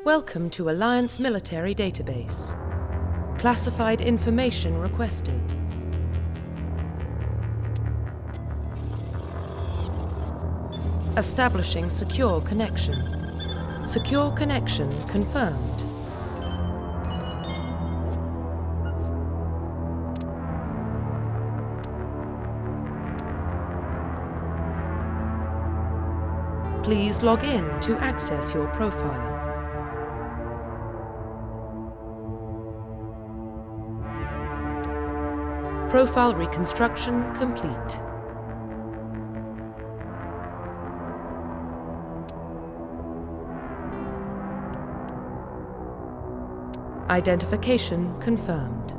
Welcome to Alliance Military Database. Classified information requested. Establishing secure connection. Secure connection confirmed. Please log in to access your profile. Profile reconstruction complete. Identification confirmed.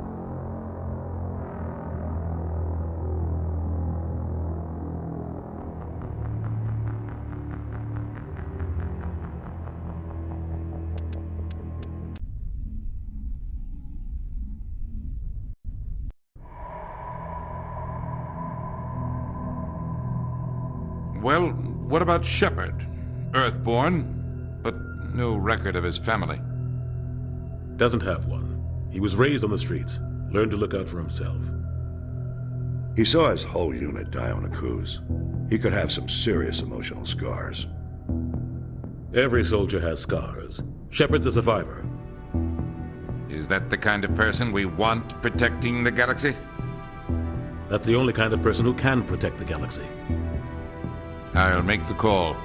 Well, what about Shepard? Earthborn, but no record of his family. Doesn't have one. He was raised on the streets. Learned to look out for himself. He saw his whole unit die on a cruise. He could have some serious emotional scars. Every soldier has scars. Shepard's a survivor. Is that the kind of person we want protecting the galaxy? That's the only kind of person who can protect the galaxy. I'll make the call.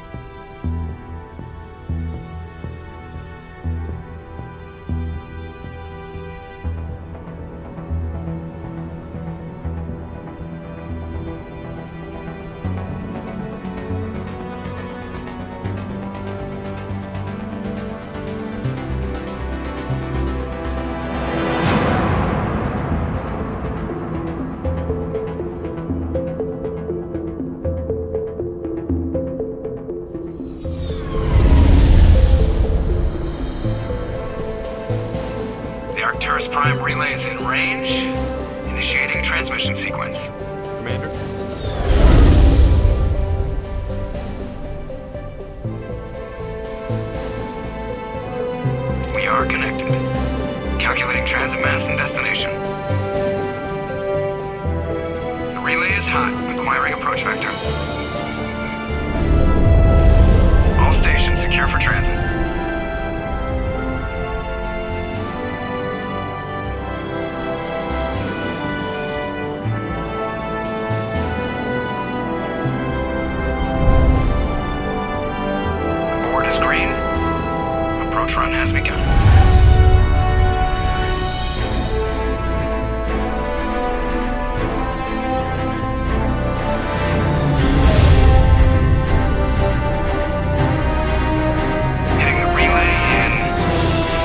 Prime relays in range. Initiating transmission sequence. Commander? We are connected. Calculating transit mass and destination. The relay is hot. Acquiring approach vector. All stations secure for transit. Green. Approach run has begun. Hitting the relay in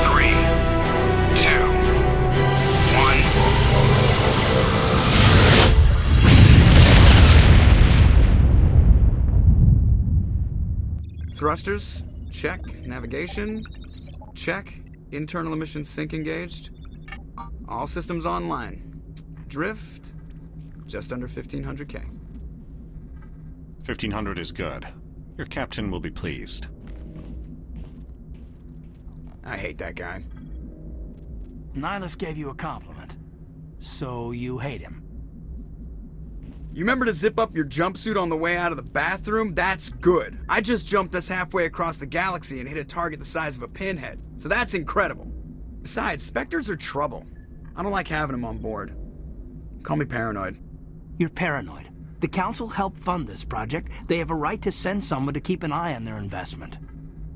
3, 2, 1. Thrusters. Check. Navigation. Check. Internal emission sync engaged. All systems online. Drift. Just under 1500K. 1500 is good. Your captain will be pleased. I hate that guy. Nihilus gave you a compliment. So you hate him. You remember to zip up your jumpsuit on the way out of the bathroom? That's good. I just jumped us halfway across the galaxy and hit a target the size of a pinhead. So that's incredible. Besides, Spectres are trouble. I don't like having them on board. Call me paranoid. You're paranoid. The Council helped fund this project. They have a right to send someone to keep an eye on their investment.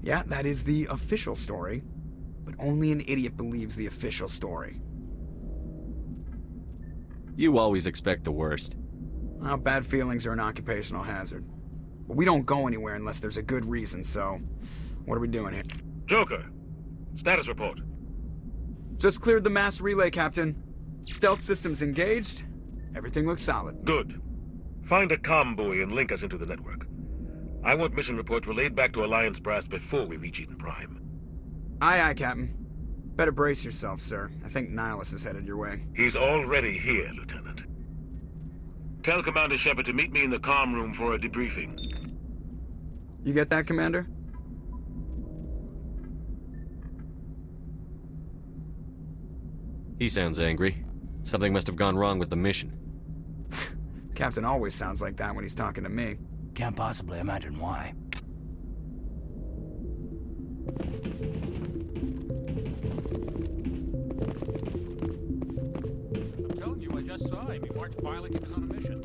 Yeah, that is the official story. But only an idiot believes the official story. You always expect the worst. Well, bad feelings are an occupational hazard. But we don't go anywhere unless there's a good reason, so... What are we doing here? Joker, status report. Just cleared the mass relay, Captain. Stealth systems engaged. Everything looks solid. Good. Find a comm buoy and link us into the network. I want mission reports relayed back to Alliance brass before we reach Eden Prime. Aye, aye, Captain. Better brace yourself, sir. I think Nihilus is headed your way. He's already here, Lieutenant. Tell Commander Shepard to meet me in the comm room for a debriefing. You get that, Commander? He sounds angry. Something must have gone wrong with the mission. Captain always sounds like that when he's talking to me. Can't possibly imagine why. I'm telling you, I just saw him. He marched by like he was on a mission.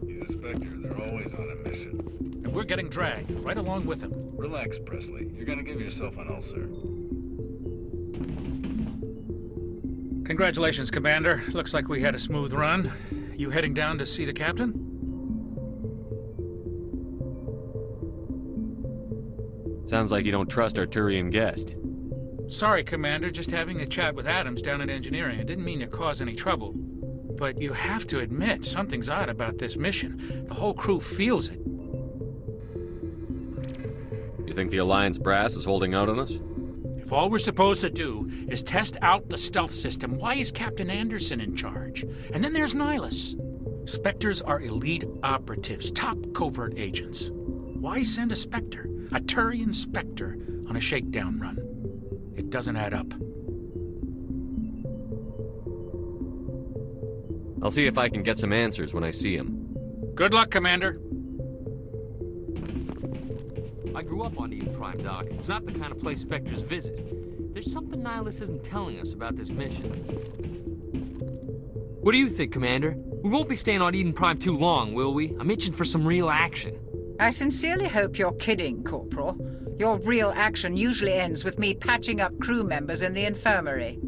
He's a Spectre. They're always on a mission. And we're getting dragged, right along with him. Relax, Presley. You're gonna give yourself an ulcer. Congratulations, Commander. Looks like we had a smooth run. You heading down to see the captain? Sounds like you don't trust our Turian guest. Sorry, Commander. Just having a chat with Adams down at engineering. I didn't mean to cause any trouble. But you have to admit, something's odd about this mission. The whole crew feels it. You think the Alliance brass is holding out on us? If all we're supposed to do is test out the stealth system, why is Captain Anderson in charge? And then there's Nihilus. Spectres are elite operatives, top covert agents. Why send a Spectre, a Turian Spectre, on a shakedown run? It doesn't add up. I'll see if I can get some answers when I see him. Good luck, Commander. I grew up on Eden Prime, Doc. It's not the kind of place Spectres visit. There's something Nihilus isn't telling us about this mission. What do you think, Commander? We won't be staying on Eden Prime too long, will we? I'm itching for some real action. I sincerely hope you're kidding, Corporal. Your real action usually ends with me patching up crew members in the infirmary.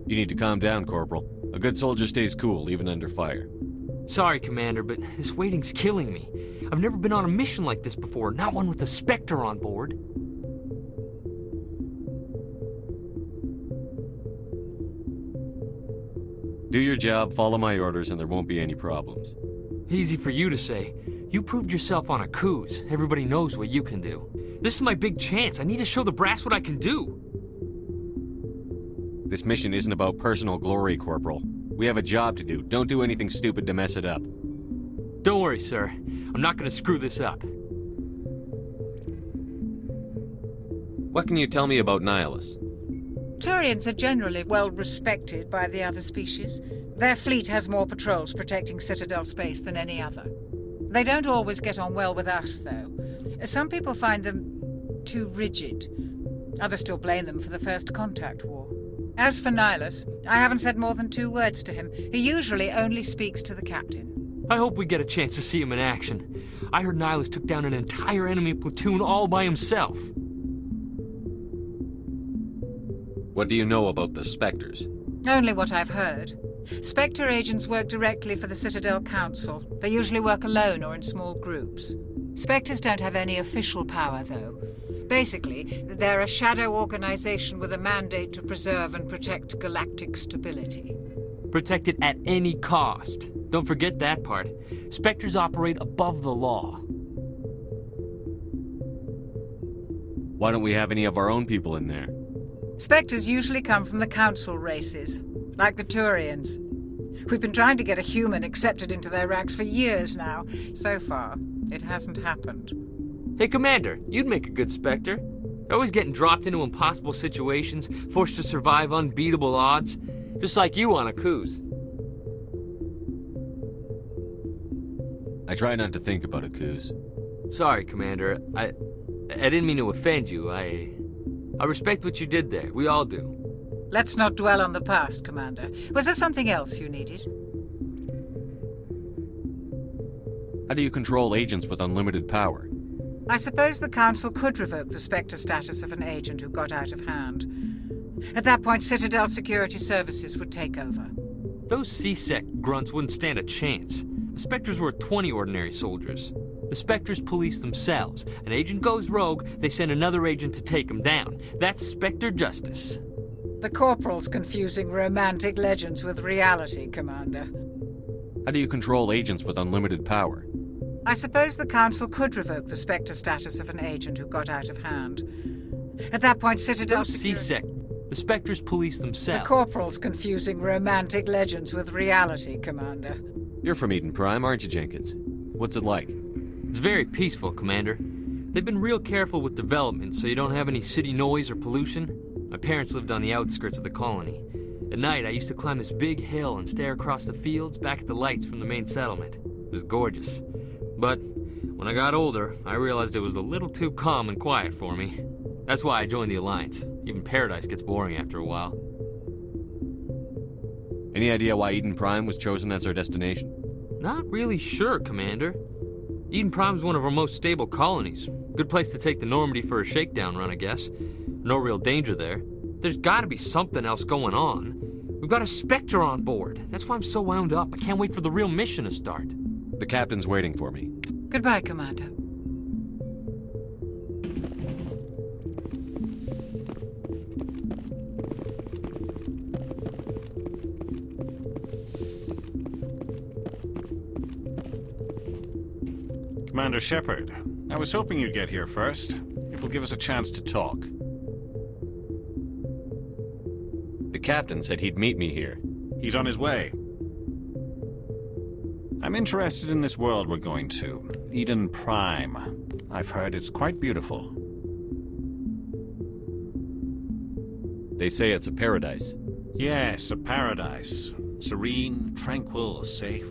You need to calm down, Corporal. A good soldier stays cool, even under fire. Sorry, Commander, but this waiting's killing me. I've never been on a mission like this before, not one with a Spectre on board. Do your job, follow my orders, and there won't be any problems. Easy for you to say. You proved yourself on a cruise. Everybody knows what you can do. This is my big chance. I need to show the brass what I can do. This mission isn't about personal glory, Corporal. We have a job to do. Don't do anything stupid to mess it up. Don't worry, sir. I'm not gonna screw this up. What can you tell me about Nihilus? Turians are generally well respected by the other species. Their fleet has more patrols protecting Citadel space than any other. They don't always get on well with us, though. Some people find them too rigid. Others still blame them for the First Contact War. As for Nihilus, I haven't said more than 2 words to him. He usually only speaks to the captain. I hope we get a chance to see him in action. I heard Nihilus took down an entire enemy platoon all by himself. What do you know about the Spectres? Only what I've heard. Spectre agents work directly for the Citadel Council. They usually work alone or in small groups. Spectres don't have any official power, though. Basically, they're a shadow organization with a mandate to preserve and protect galactic stability. Protect it at any cost. Don't forget that part. Spectres operate above the law. Why don't we have any of our own people in there? Spectres usually come from the Council races, like the Turians. We've been trying to get a human accepted into their ranks for years now. So far, it hasn't happened. Hey, Commander, you'd make a good Spectre. You're always getting dropped into impossible situations, forced to survive unbeatable odds. Just like you on a cruise. I try not to think about a cruise. Sorry, Commander. I didn't mean to offend you. I respect what you did there. We all do. Let's not dwell on the past, Commander. Was there something else you needed? How do you control agents with unlimited power? I suppose the Council could revoke the Spectre status of an agent who got out of hand. At that point, Citadel Security Services would take over. Those C-Sec grunts wouldn't stand a chance. The Spectres were 20 ordinary soldiers. The Spectres police themselves. An agent goes rogue, they send another agent to take him down. That's Spectre justice. The Corporal's confusing romantic legends with reality, Commander. How do you control agents with unlimited power? I suppose the Council could revoke the Spectre status of an agent who got out of hand. At that point, Citadel C-Sec. The Spectres police themselves. The Corporal's confusing romantic legends with reality, Commander. You're from Eden Prime, aren't you, Jenkins? What's it like? It's very peaceful, Commander. They've been real careful with development so you don't have any city noise or pollution. My parents lived on the outskirts of the colony. At night, I used to climb this big hill and stare across the fields back at the lights from the main settlement. It was gorgeous. But when I got older, I realized it was a little too calm and quiet for me. That's why I joined the Alliance. Even Paradise gets boring after a while. Any idea why Eden Prime was chosen as our destination? Not really sure, Commander. Eden Prime's one of our most stable colonies. Good place to take the Normandy for a shakedown run, I guess. No real danger there. There's gotta be something else going on. We've got a Spectre on board. That's why I'm so wound up. I can't wait for the real mission to start. The captain's waiting for me. Goodbye, Commander. Commander Shepard, I was hoping you'd get here first. It will give us a chance to talk. The captain said he'd meet me here. He's on his way. I'm interested in this world we're going to, Eden Prime. I've heard it's quite beautiful. They say it's a paradise. Yes, a paradise. Serene, tranquil, safe.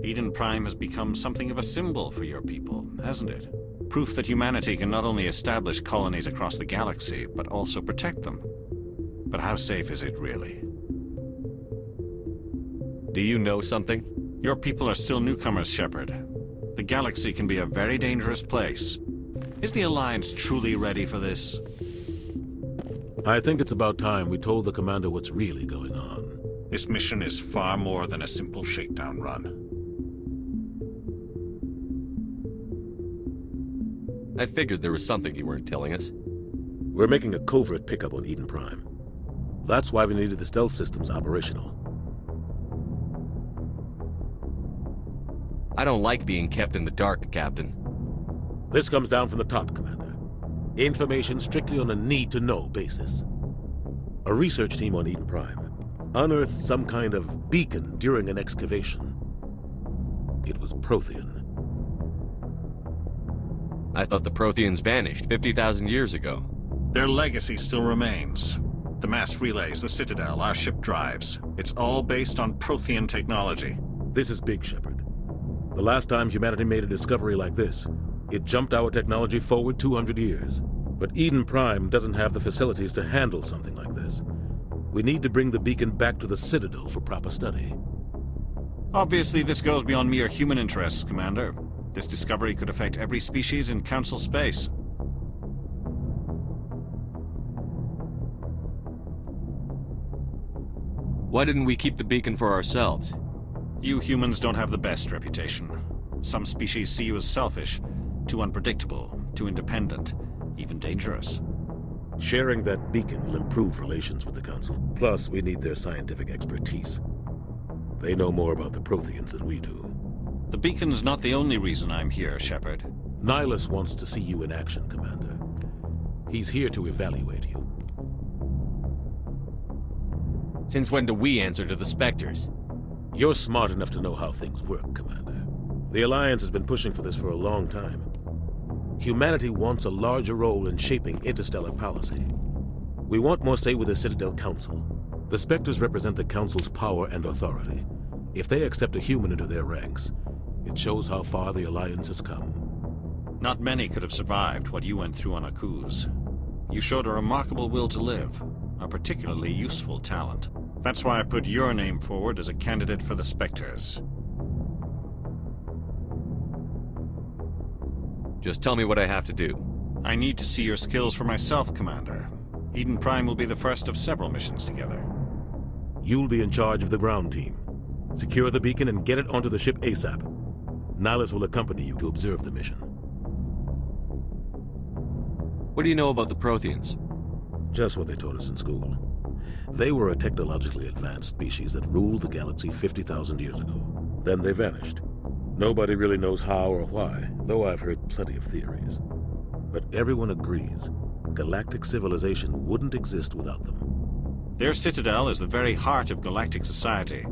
Eden Prime has become something of a symbol for your people, hasn't it? Proof that humanity can not only establish colonies across the galaxy, but also protect them. But how safe is it, really? Do you know something? Your people are still newcomers, Shepard. The galaxy can be a very dangerous place. Is the Alliance truly ready for this? I think it's about time we told the commander what's really going on. This mission is far more than a simple shakedown run. I figured there was something you weren't telling us. We're making a covert pickup on Eden Prime. That's why we needed the stealth systems operational. I don't like being kept in the dark, Captain. This comes down from the top, Commander. Information strictly on a need-to-know basis. A research team on Eden Prime unearthed some kind of beacon during an excavation. It was Prothean. I thought the Protheans vanished 50,000 years ago. Their legacy still remains. The mass relays, the Citadel, our ship drives. It's all based on Prothean technology. This is big, Shepard. The last time humanity made a discovery like this, it jumped our technology forward 200 years. But Eden Prime doesn't have the facilities to handle something like this. We need to bring the beacon back to the Citadel for proper study. Obviously, this goes beyond mere human interests, Commander. This discovery could affect every species in Council space. Why didn't we keep the beacon for ourselves? You humans don't have the best reputation. Some species see you as selfish, too unpredictable, too independent, even dangerous. Sharing that beacon will improve relations with the Council. Plus, we need their scientific expertise. They know more about the Protheans than we do. The beacon's not the only reason I'm here, Shepard. Nihilus wants to see you in action, Commander. He's here to evaluate you. Since when do we answer to the Spectres? You're smart enough to know how things work, Commander. The Alliance has been pushing for this for a long time. Humanity wants a larger role in shaping interstellar policy. We want more say with the Citadel Council. The Spectres represent the Council's power and authority. If they accept a human into their ranks, it shows how far the Alliance has come. Not many could have survived what you went through on Akuz. You showed a remarkable will to live, a particularly useful talent. That's why I put your name forward as a candidate for the Spectres. Just tell me what I have to do. I need to see your skills for myself, Commander. Eden Prime will be the first of several missions together. You'll be in charge of the ground team. Secure the beacon and get it onto the ship ASAP. Nihilus will accompany you to observe the mission. What do you know about the Protheans? Just what they taught us in school. They were a technologically advanced species that ruled the galaxy 50,000 years ago. Then they vanished. Nobody really knows how or why, though I've heard plenty of theories. But everyone agrees, galactic civilization wouldn't exist without them. Their citadel is the very heart of galactic society.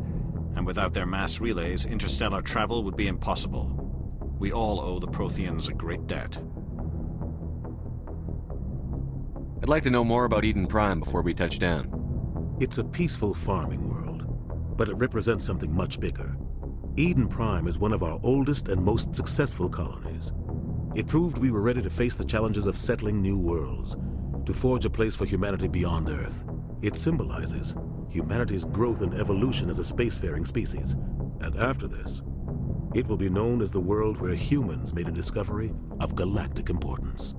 And without their mass relays, interstellar travel would be impossible. We all owe the Protheans a great debt. I'd like to know more about Eden Prime before we touch down. It's a peaceful farming world, but it represents something much bigger. Eden Prime is one of our oldest and most successful colonies. It proved we were ready to face the challenges of settling new worlds, to forge a place for humanity beyond Earth. It symbolizes humanity's growth and evolution as a spacefaring species. And after this, it will be known as the world where humans made a discovery of galactic importance.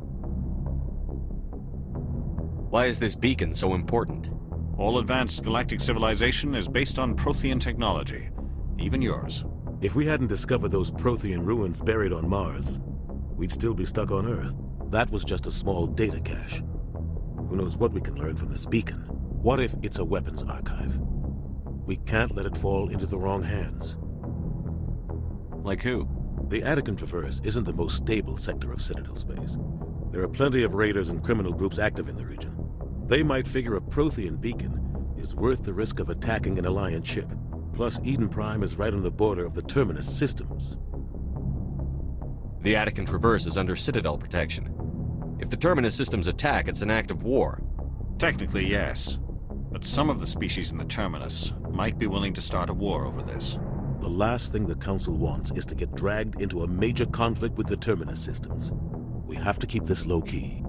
Why is this beacon so important? All advanced galactic civilization is based on Prothean technology, even yours. If we hadn't discovered those Prothean ruins buried on Mars, we'd still be stuck on Earth. That was just a small data cache. Who knows what we can learn from this beacon? What if it's a weapons archive? We can't let it fall into the wrong hands. Like who? The Attican Traverse isn't the most stable sector of Citadel space. There are plenty of raiders and criminal groups active in the region. They might figure a Prothean beacon is worth the risk of attacking an Alliance ship. Plus, Eden Prime is right on the border of the Terminus systems. The Attican Traverse is under Citadel protection. If the Terminus systems attack, it's an act of war. Technically, yes. But some of the species in the Terminus might be willing to start a war over this. The last thing the Council wants is to get dragged into a major conflict with the Terminus systems. We have to keep this low-key.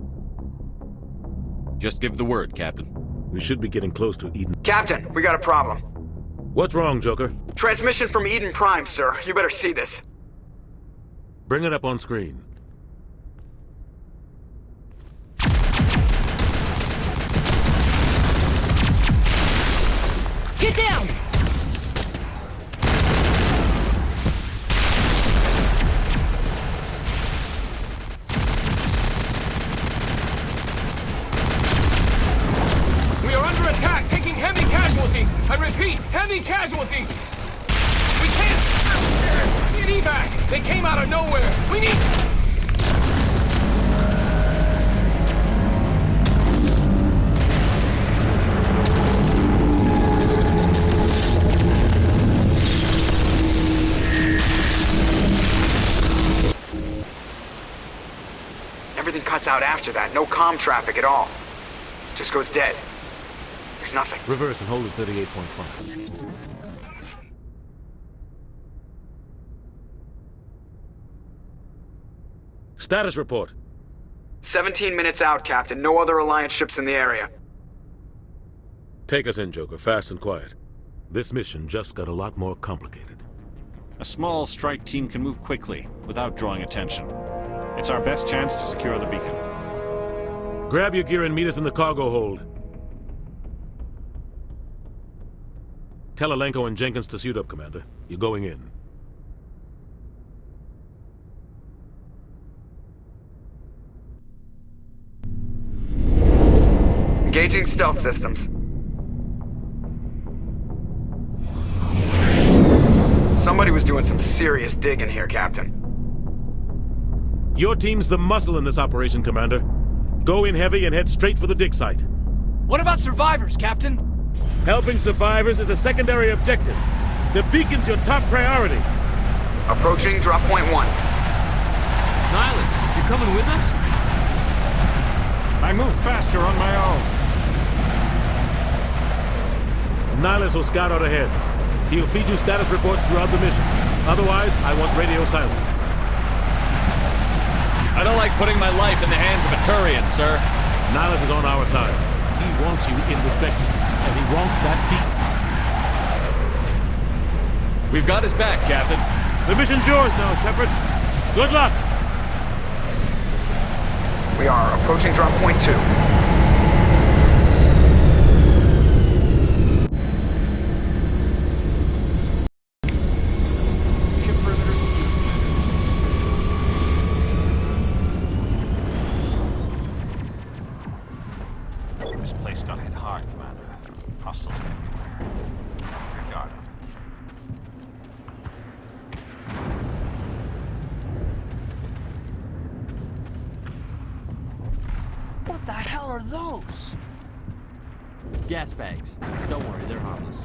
Just give the word, Captain. We should be getting close to Eden. Captain, we got a problem. What's wrong, Joker? Transmission from Eden Prime, sir. You better see this. Bring it up on screen. Get down! We are under attack, taking heavy casualties. I repeat, heavy casualties. We can't get evac. They came out of nowhere. We need... Everything cuts out after that. No comm traffic at all. Just goes dead. There's nothing. Reverse and hold at 38.5. Status report. 17 minutes out, Captain. No other Alliance ships in the area. Take us in, Joker, fast and quiet. This mission just got a lot more complicated. A small strike team can move quickly, without drawing attention. It's our best chance to secure the beacon. Grab your gear and meet us in the cargo hold. Tell Alenko and Jenkins to suit up, Commander. You're going in. Engaging stealth systems. Somebody was doing some serious digging here, Captain. Your team's the muscle in this operation, Commander. Go in heavy and head straight for the dig site. What about survivors, Captain? Helping survivors is a secondary objective. The beacon's your top priority. Approaching drop point 1. Nihilus, you coming with us? I move faster on my own. Nihilus will scout out ahead. He'll feed you status reports throughout the mission. Otherwise, I want radio silence. I don't like putting my life in the hands of a Turian, sir. Nihilus is on our side. He wants you in the Spectres, and he wants that beacon. We've got his back, Captain. The mission's yours now, Shepard. Good luck! We are approaching drop point 2. This place got hit hard, Commander. Hostiles everywhere. Keep your guard up. What the hell are those? Gas bags. Don't worry, they're harmless.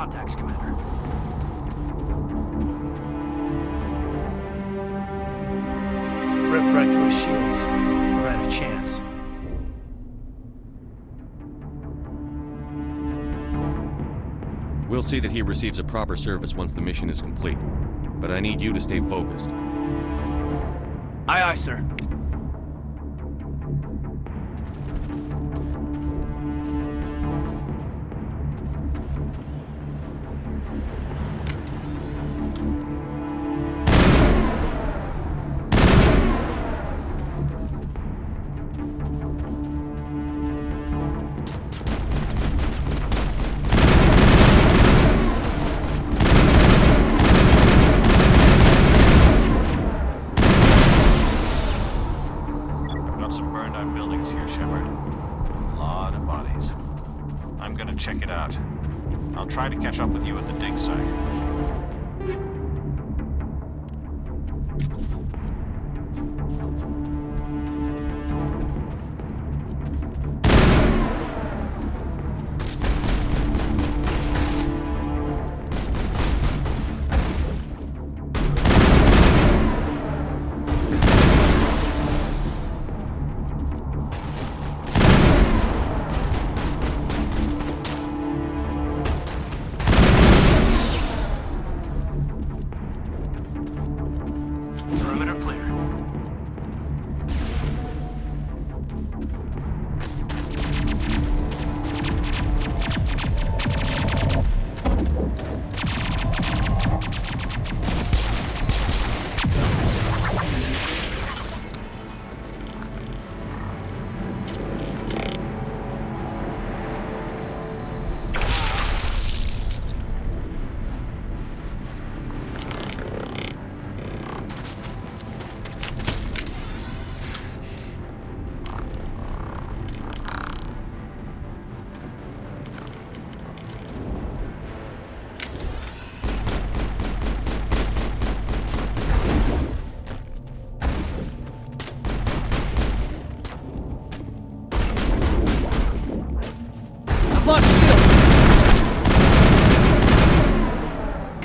contacts, Commander. Ripped right through his shields. Never had a chance. We'll see that he receives a proper service once the mission is complete. But I need you to stay focused. Aye, aye, sir. Check it out. I'll try to catch up with you at the dig site.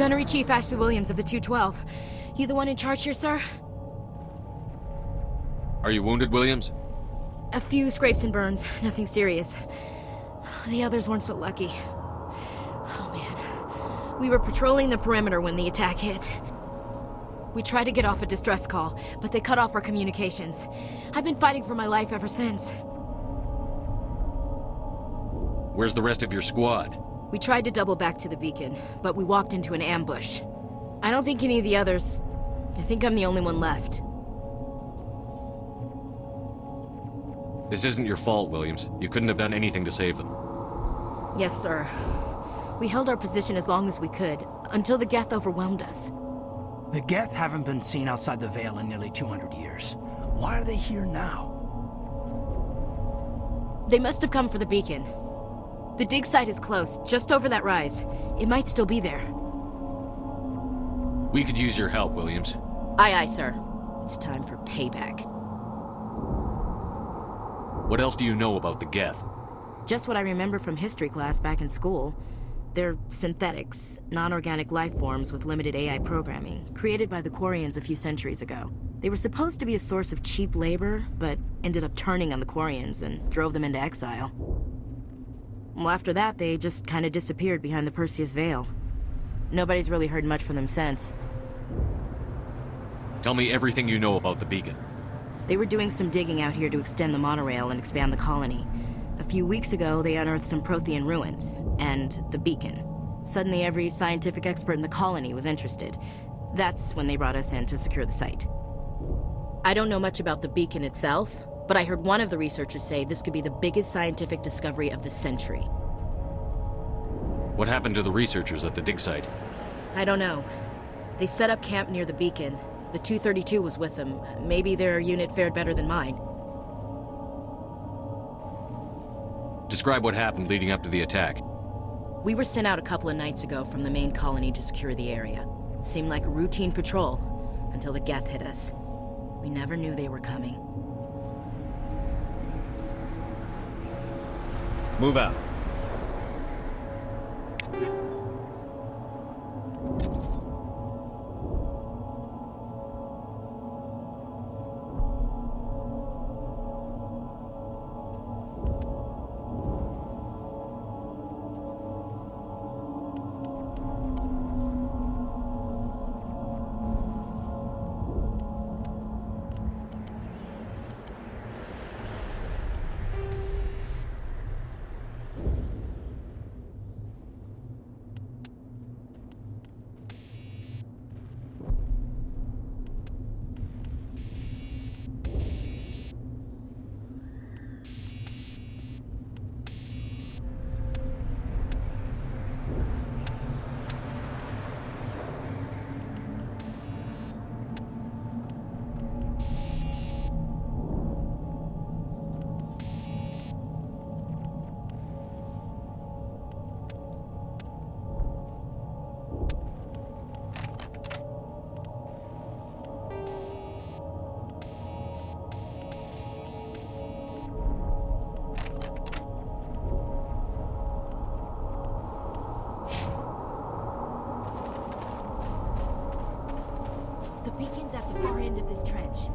Gunnery Chief Ashley Williams of the 212. You the one in charge here, sir? Are you wounded, Williams? A few scrapes and burns, nothing serious. The others weren't so lucky. Oh man. We were patrolling the perimeter when the attack hit. We tried to get off a distress call, but they cut off our communications. I've been fighting for my life ever since. Where's the rest of your squad? We tried to double back to the beacon, but we walked into an ambush. I don't think any of the others... I think I'm the only one left. This isn't your fault, Williams. You couldn't have done anything to save them. Yes, sir. We held our position as long as we could, until the Geth overwhelmed us. The Geth haven't been seen outside the Veil in nearly 200 years. Why are they here now? They must have come for the beacon. The dig site is close, just over that rise. It might still be there. We could use your help, Williams. Aye, aye, sir. It's time for payback. What else do you know about the Geth? Just what I remember from history class back in school. They're synthetics, non-organic life forms with limited AI programming, created by the Quarians a few centuries ago. They were supposed to be a source of cheap labor, but ended up turning on the Quarians and drove them into exile. Well, after that, they just kind of disappeared behind the Perseus Veil. Nobody's really heard much from them since. Tell me everything you know about the beacon. They were doing some digging out here to extend the monorail and expand the colony. A few weeks ago, they unearthed some Prothean ruins, and the beacon. Suddenly, every scientific expert in the colony was interested. That's when they brought us in to secure the site. I don't know much about the beacon itself, but I heard one of the researchers say this could be the biggest scientific discovery of the century. What happened to the researchers at the dig site? I don't know. They set up camp near the beacon. The 232 was with them. Maybe their unit fared better than mine. Describe what happened leading up to the attack. We were sent out a couple of nights ago from the main colony to secure the area. Seemed like a routine patrol, until the Geth hit us. We never knew they were coming. Move out. the far end of this trench.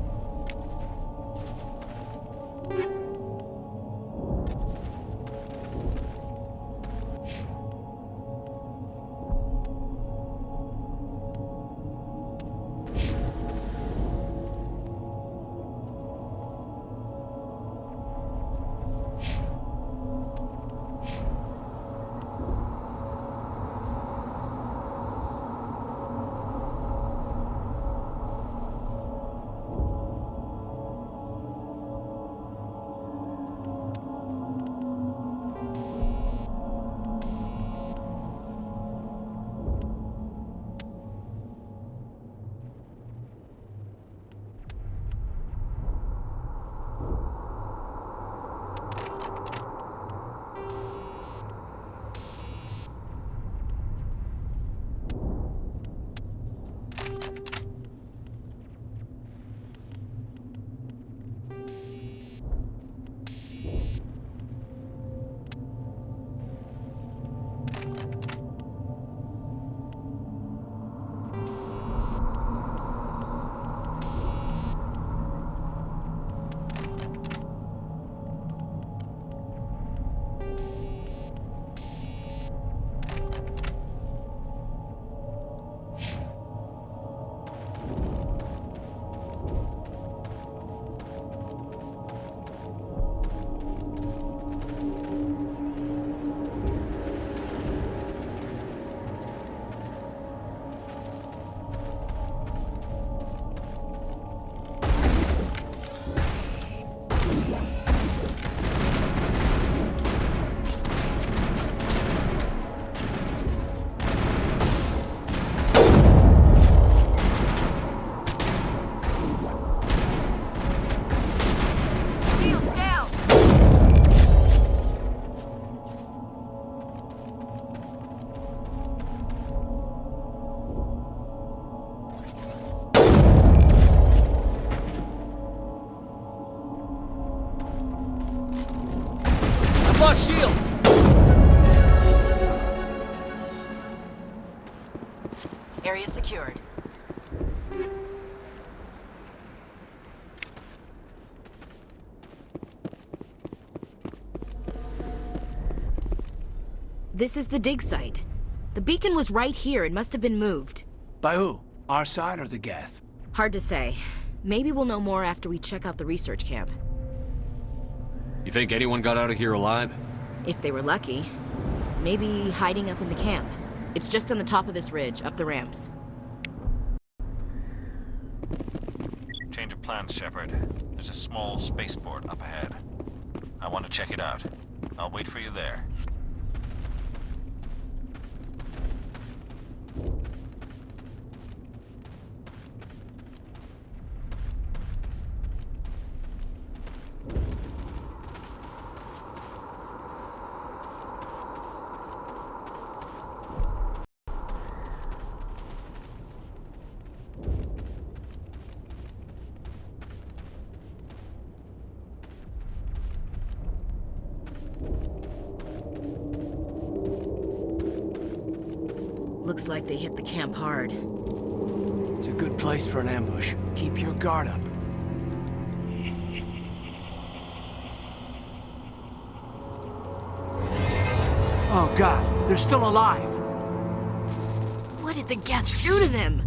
Shields! Area secured. This is the dig site. The beacon was right here. It must have been moved. By who? Our side or the Geth? Hard to say. Maybe we'll know more after we check out the research camp. You think anyone got out of here alive? If they were lucky. Maybe hiding up in the camp. It's just on the top of this ridge, up the ramps. Change of plans, Shepard. There's a small spaceport up ahead. I want to check it out. I'll wait for you there. Looks like they hit the camp hard. It's a good place for an ambush. Keep your guard up. Oh God, they're still alive! What did the Geth do to them?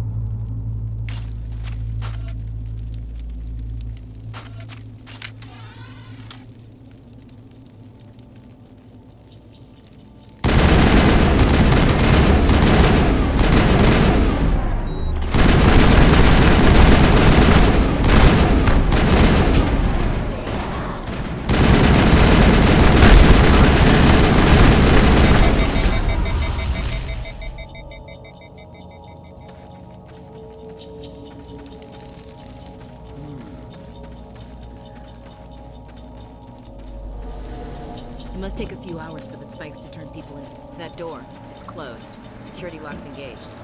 It must take a few hours for the spikes to turn people in. That door, it's closed. Security lock's engaged.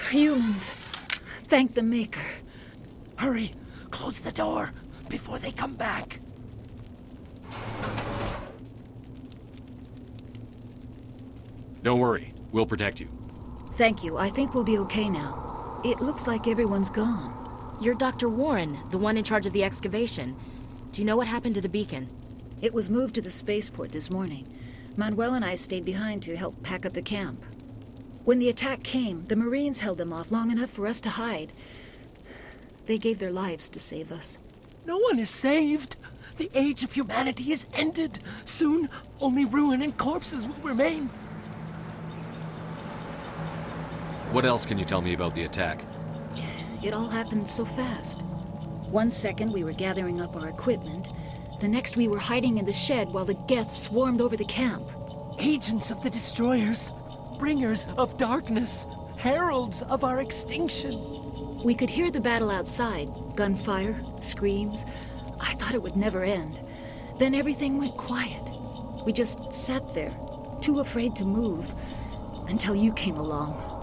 Humans. Thank the Maker. Hurry! Close the door before they come back. Don't worry. We'll protect you. Thank you. I think we'll be okay now. It looks like everyone's gone. You're Dr. Warren, the one in charge of the excavation. Do you know what happened to the beacon? It was moved to the spaceport this morning. Manuel and I stayed behind to help pack up the camp. When the attack came, the Marines held them off long enough for us to hide. They gave their lives to save us. No one is saved. The age of humanity is ended. Soon, only ruin and corpses will remain. What else can you tell me about the attack? It all happened so fast. 1 second we were gathering up our equipment. The next we were hiding in the shed while the Geth swarmed over the camp. Agents of the destroyers, bringers of darkness, heralds of our extinction. We could hear the battle outside. Gunfire, screams. I thought it would never end. Then everything went quiet. We just sat there, too afraid to move, until you came along.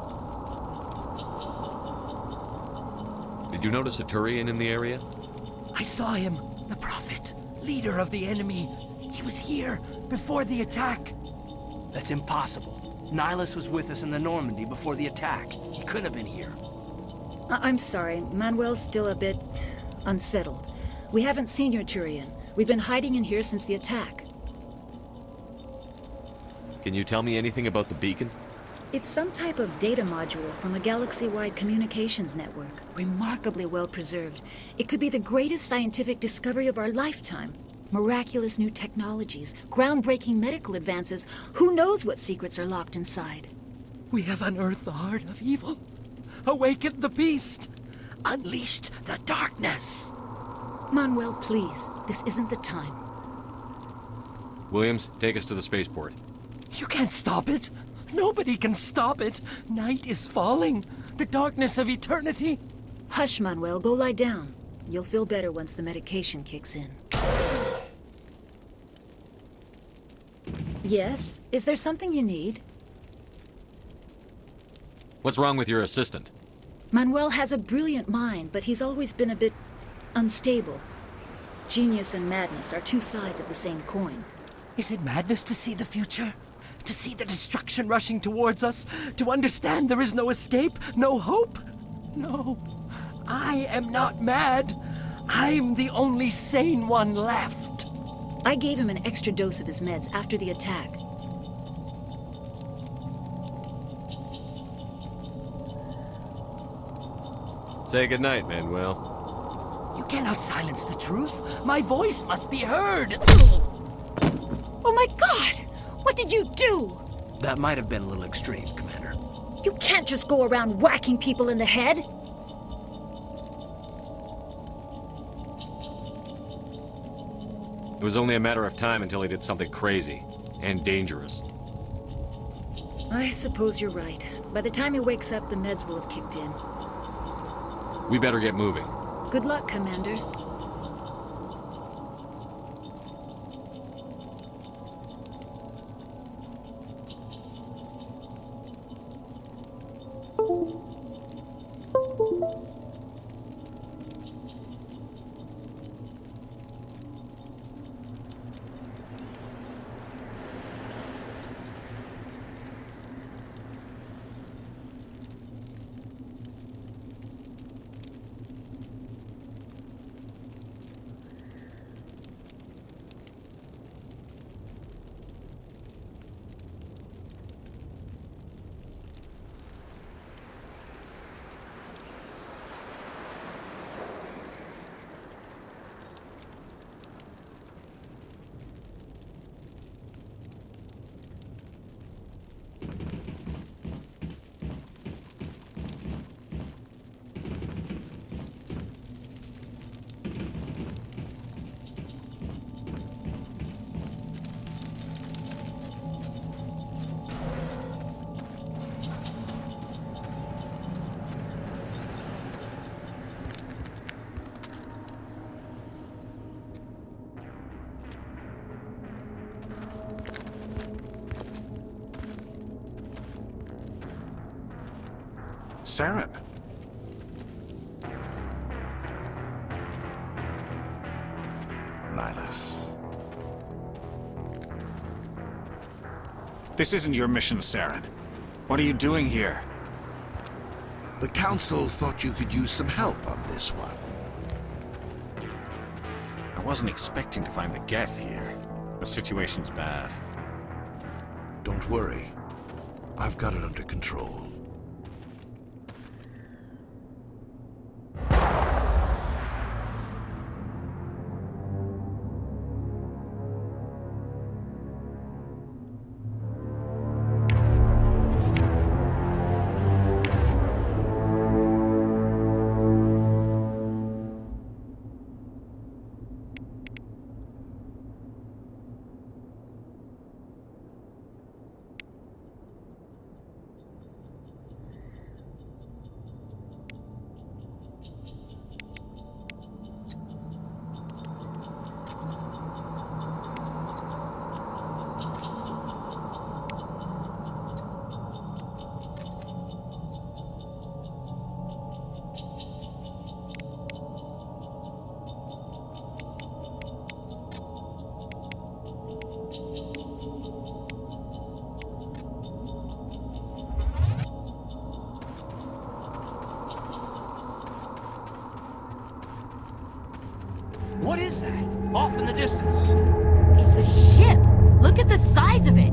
Did you notice a Turian in the area? I saw him, the Prophet, leader of the enemy. He was here before the attack. That's impossible. Nihilus was with us in the Normandy before the attack. He couldn't have been here. I'm sorry. Manuel's still a bit unsettled. We haven't seen your Turian. We've been hiding in here since the attack. Can you tell me anything about the beacon? It's some type of data module from a galaxy-wide communications network. Remarkably well preserved. It could be the greatest scientific discovery of our lifetime. Miraculous new technologies, groundbreaking medical advances. Who knows what secrets are locked inside? We have unearthed the heart of evil, awakened the beast, unleashed the darkness. Manuel, please. This isn't the time. Williams, take us to the spaceport. You can't stop it. Nobody can stop it. Night is falling. The darkness of eternity. Hush, Manuel. Go lie down. You'll feel better once the medication kicks in. Yes? Is there something you need? What's wrong with your assistant? Manuel has a brilliant mind, but he's always been a bit unstable. Genius and madness are two sides of the same coin. Is it madness to see the future? To see the destruction rushing towards us? To understand there is no escape? No hope? No. I am not mad. I'm the only sane one left. I gave him an extra dose of his meds after the attack. Say goodnight, Manuel. You cannot silence the truth. My voice must be heard. Oh my God! What did you do? That might have been a little extreme, Commander. You can't just go around whacking people in the head. It was only a matter of time until he did something crazy and dangerous. I suppose you're right. By the time he wakes up, the meds will have kicked in. We better get moving. Good luck, Commander. Saren. Nihilus. This isn't your mission, Saren. What are you doing here? The Council thought you could use some help on this one. I wasn't expecting to find the Geth here. The situation's bad. Don't worry. I've got it under control. What is that? Off in the distance. It's a ship! Look at the size of it!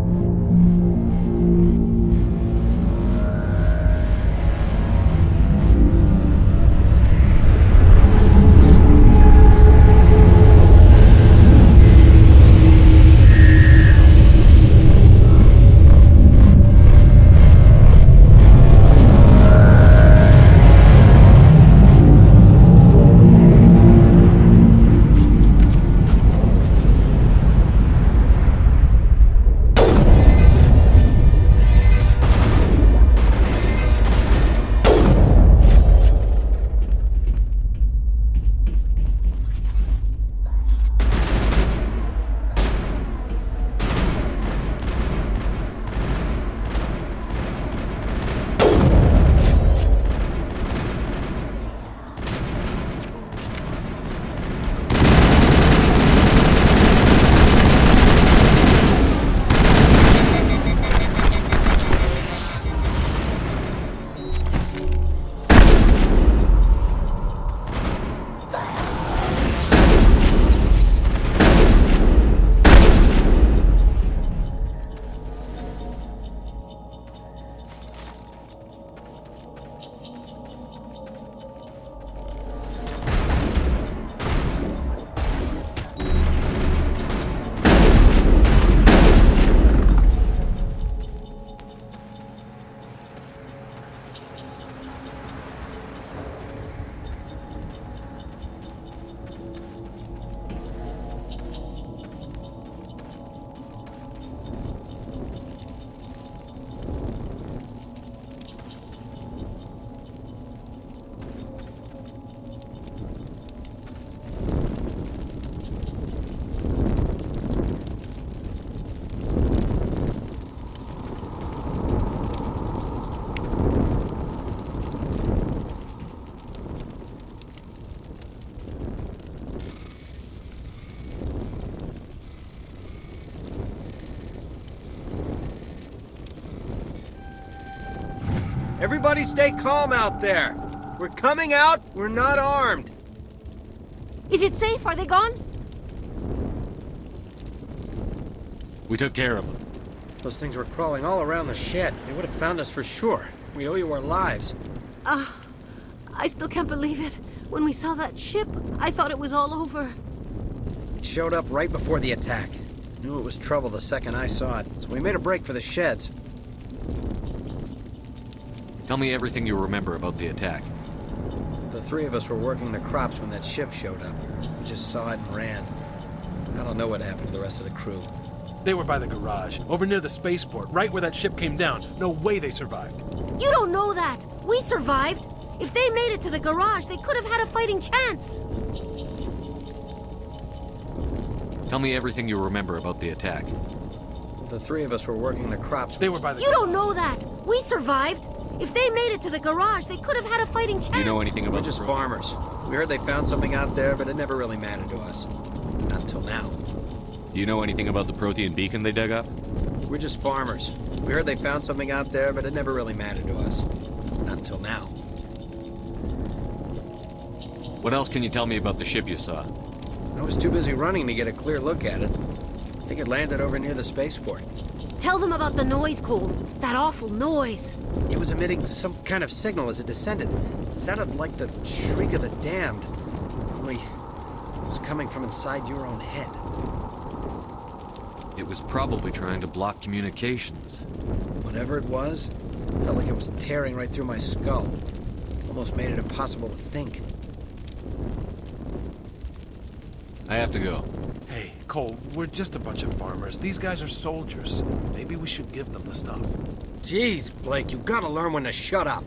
Everybody stay calm out there. We're coming out, we're not armed. Is it safe? Are they gone? We took care of them. Those things were crawling all around the shed. They would have found us for sure. We owe you our lives. I still can't believe it. When we saw that ship, I thought it was all over. It showed up right before the attack. Knew it was trouble the second I saw it, so we made a break for the sheds. Tell me everything you remember about the attack. The three of us were working the crops when that ship showed up. We just saw it and ran. I don't know what happened to the rest of the crew. They were by the garage, over near the spaceport, right where that ship came down. No way they survived. You don't know that. We survived. If they made it to the garage, they could have had a fighting chance. Tell me everything you remember about the attack. The three of us were working the crops. They were by the... You don't know that. We survived. If they made it to the garage, they could have had a fighting chance. Do you know anything about We're just farmers. We heard they found something out there, but it never really mattered to us. Not until now. Do you know anything about the Prothean beacon they dug up? We're just farmers. We heard they found something out there, but it never really mattered to us. Not until now. What else can you tell me about the ship you saw? I was too busy running to get a clear look at it. I think it landed over near the spaceport. Tell them about the noise, Cole. That awful noise. It was emitting some kind of signal as it descended. It sounded like the shriek of the damned. Only it was coming from inside your own head. It was probably trying to block communications. Whatever it was, felt like it was tearing right through my skull. Almost made it impossible to think. I have to go. Hey, Cole, we're just a bunch of farmers. These guys are soldiers. Maybe we should give them the stuff. Jeez, Blake, you gotta learn when to shut up.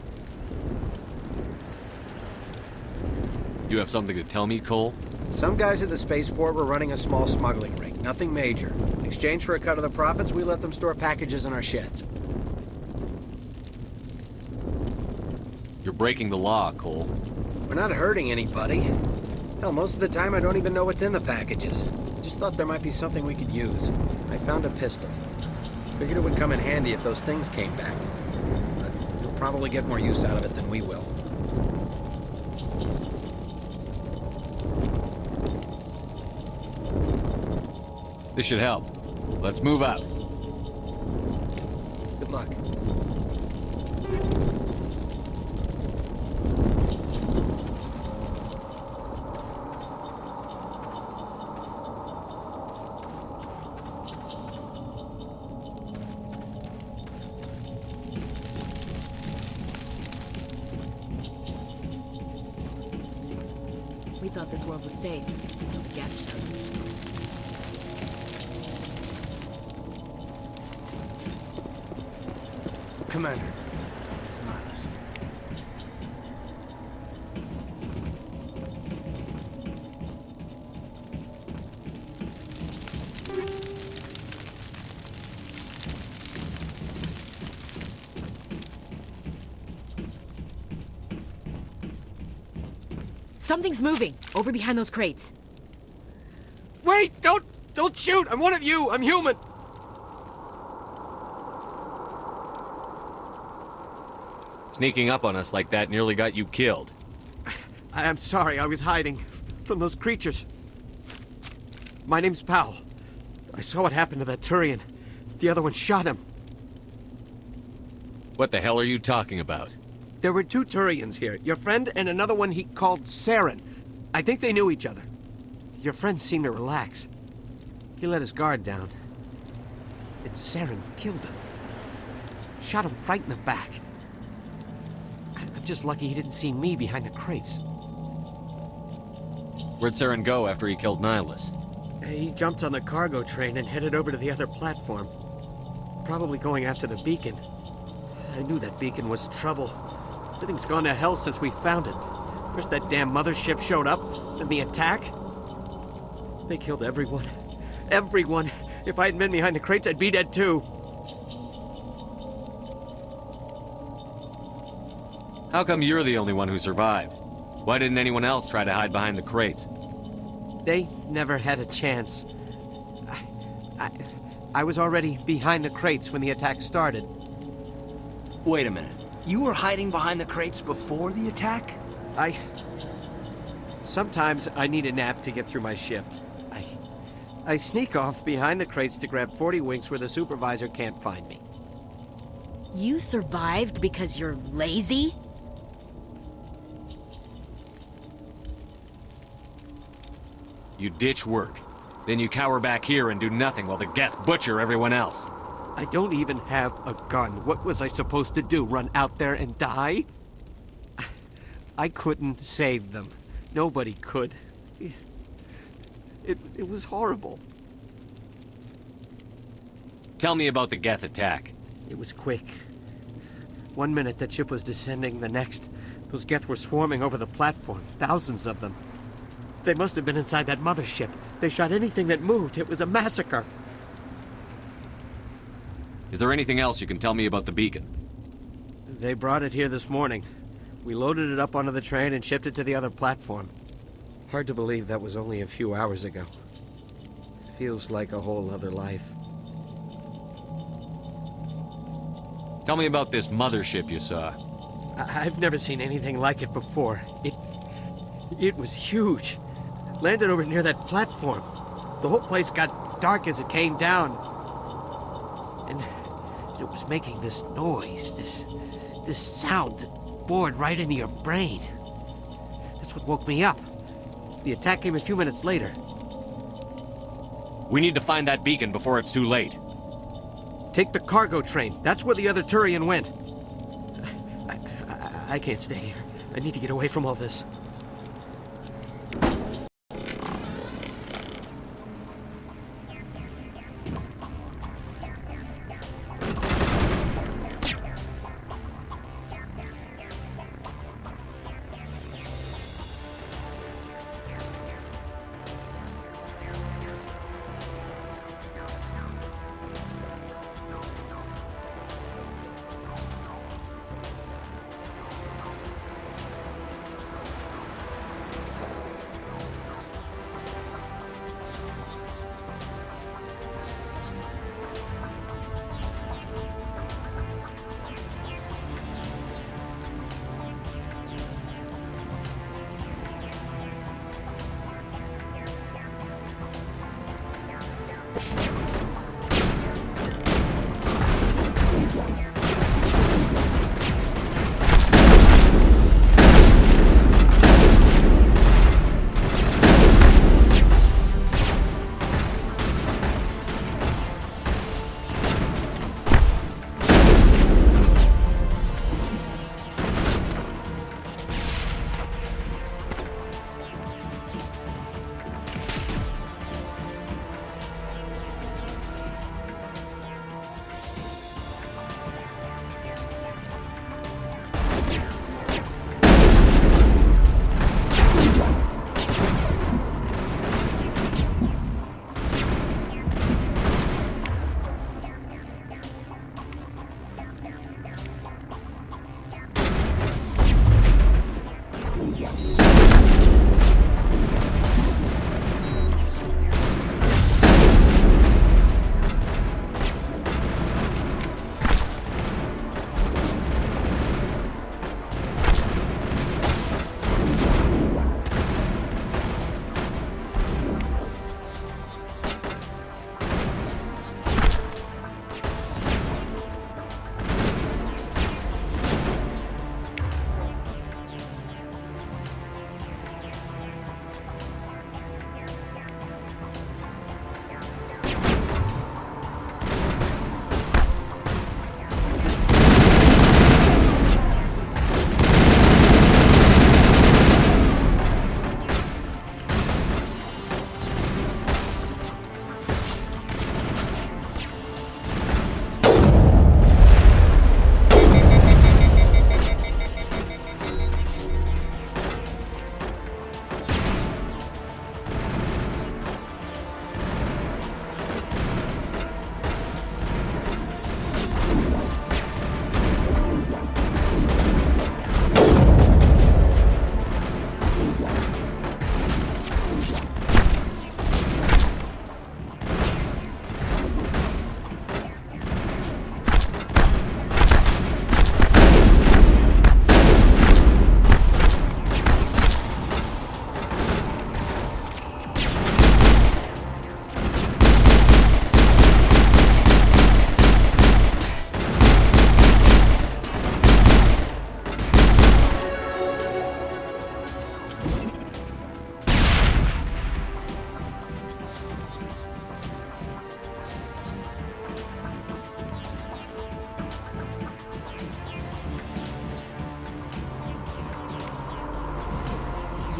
You have something to tell me, Cole? Some guys at the spaceport were running a small smuggling ring, nothing major. In exchange for a cut of the profits, we let them store packages in our sheds. You're breaking the law, Cole. We're not hurting anybody. Hell, most of the time I don't even know what's in the packages. Just thought there might be something we could use. I found a pistol. Figured it would come in handy if those things came back. But you'll probably get more use out of it than we will. This should help. Let's move out. Good luck. We thought this world was safe until the geth showed up. Commander, it's Nihilus. Something's moving over behind those crates. Wait! Don't shoot! I'm one of you! I'm human! Sneaking up on us like that nearly got you killed. I'm sorry, I was hiding from those creatures. My name's Powell. I saw what happened to that Turian. The other one shot him. What the hell are you talking about? There were two Turians here. Your friend and another one he called Saren. I think they knew each other. Your friend seemed to relax. He let his guard down. And Saren killed him. Shot him right in the back. I'm just lucky he didn't see me behind the crates. Where'd Saren go after he killed Nihilus? He jumped on the cargo train and headed over to the other platform. Probably going after the beacon. I knew that beacon was trouble. Everything's gone to hell since we found it. First that damn mothership showed up, then the attack. They killed everyone. Everyone! If I hadn't been behind the crates, I'd be dead too. How come you're the only one who survived? Why didn't anyone else try to hide behind the crates? They never had a chance. I was already behind the crates when the attack started. Wait a minute. You were hiding behind the crates before the attack? Sometimes I need a nap to get through my shift. I sneak off behind the crates to grab 40 winks where the supervisor can't find me. You survived because you're lazy? You ditch work. Then you cower back here and do nothing while the Geth butcher everyone else. I don't even have a gun. What was I supposed to do? Run out there and die? I couldn't save them. Nobody could. It was horrible. Tell me about the Geth attack. It was quick. 1 minute that ship was descending, the next, those Geth were swarming over the platform. Thousands of them. They must have been inside that mothership. They shot anything that moved. It was a massacre. Is there anything else you can tell me about the beacon? They brought it here this morning. We loaded it up onto the train and shipped it to the other platform. Hard to believe that was only a few hours ago. Feels like a whole other life. Tell me about this mothership you saw. I've never seen anything like it before. It was huge. Landed over near that platform. The whole place got dark as it came down. And it was making this noise, this sound that bored right into your brain. That's what woke me up. The attack came a few minutes later. We need to find that beacon before it's too late. Take the cargo train. That's where the other Turian went. I can't stay here. I need to get away from all this.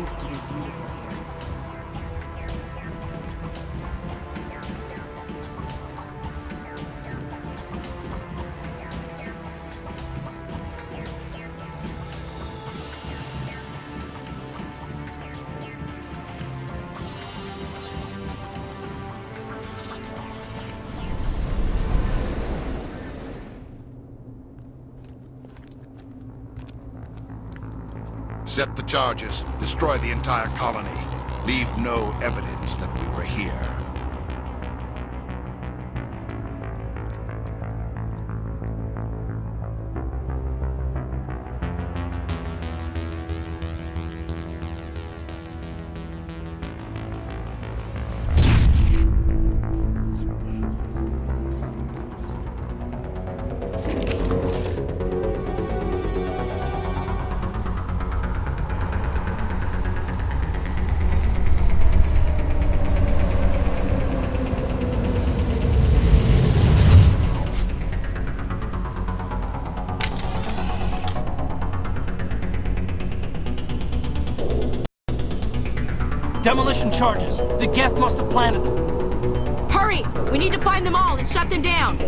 used to be beautiful here. Set the charges. Destroy the entire colony. Leave no evidence that we were here. Demolition charges. The Geth must have planted them. Hurry! We need to find them all and shut them down!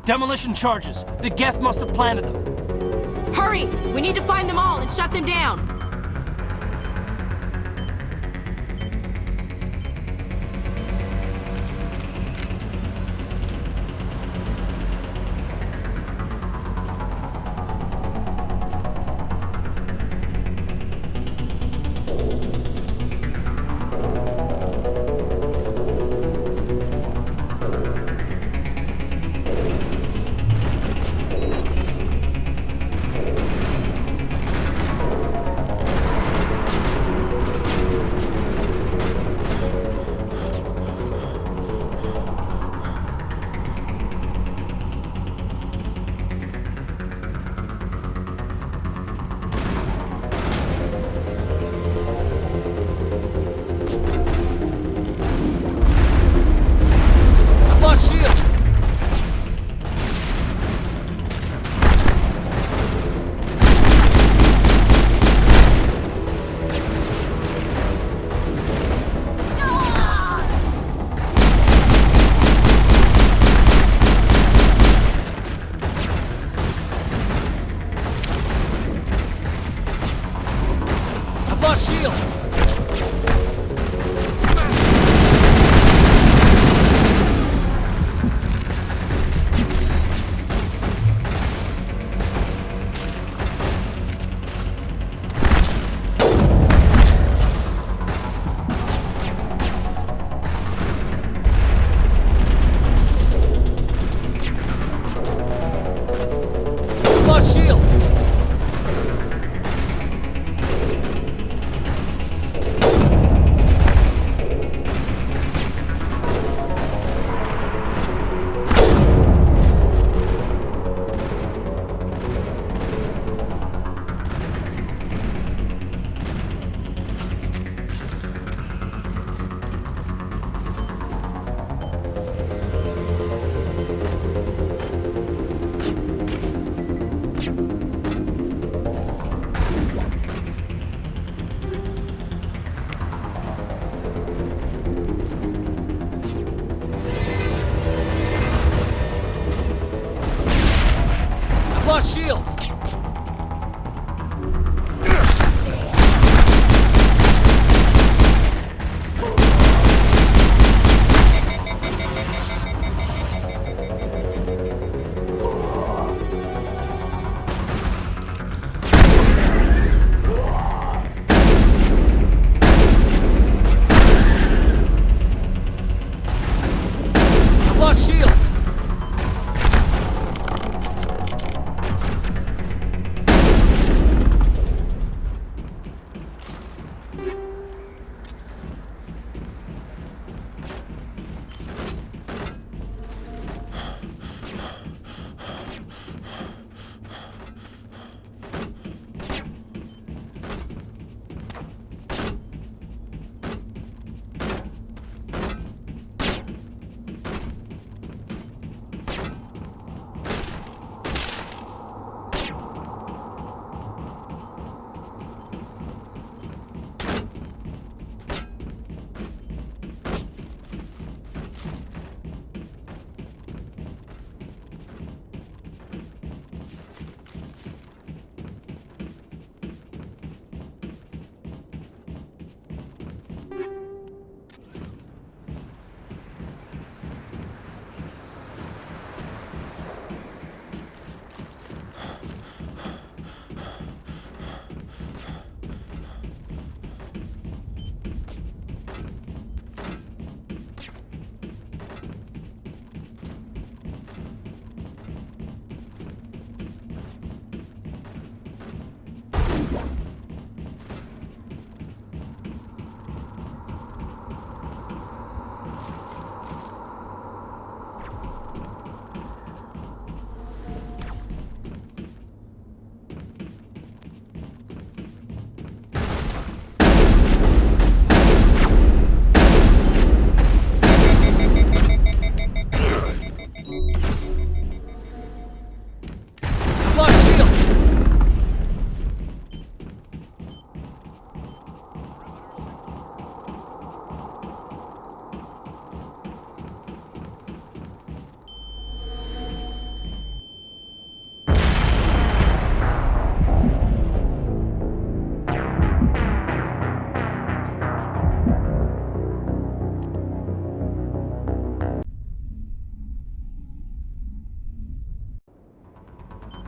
Demolition charges. The Geth must have planted them. Hurry! We need to find them all and shut them down!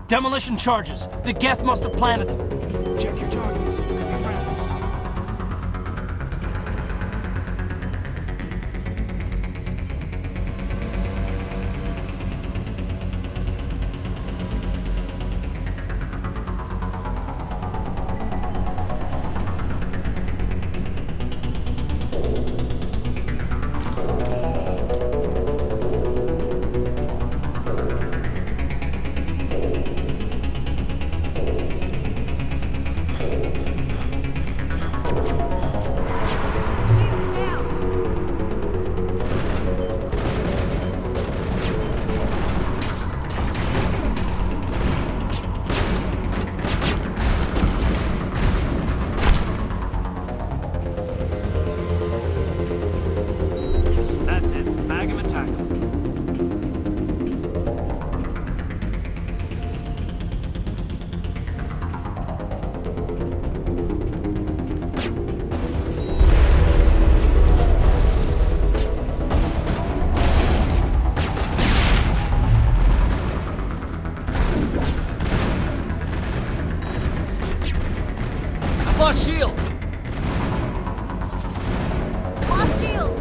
Demolition charges. The Geth must have planted them. Check your targets. Could be friendlies. Lost shields! Lost shields!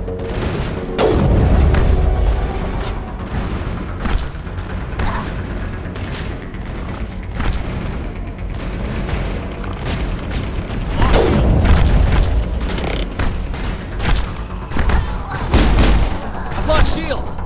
I've lost shields!